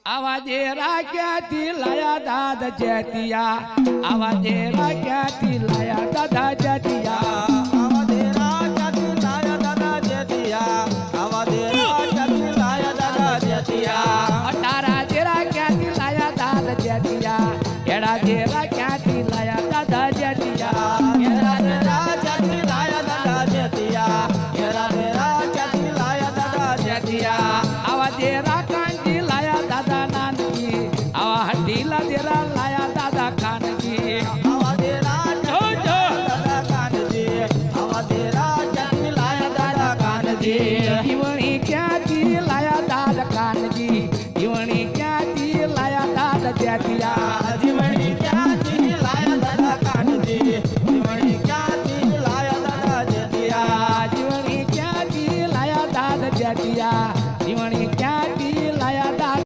आवाजे राख्याती लाया दादा जतिया आवाजे राख्याती लाया दादा जतिया आवाजे राख्याती लाया दादा जतिया आवाजे राख्याती लाया दादा जतिया अटारा तेरा ख्याती लाया दादा जतिया एड़ा तेरा ख्याती लाया दादा जतिया एड़ा तेरा ख्याती लाया दादा जतिया एड़ा तेरा ख्याती लाया दादा जतिया आवाजे राखांची लाया दादा नानकी आवा हड्डीला तेरा लाया दादा खानकी आवाजे राख्याती दादा कानजी आवाजे राख्याती लाया दादा कानजी दिवणी ख्याती लाया दादा कानजी दिवणी ख्याती लाया दादा जतिया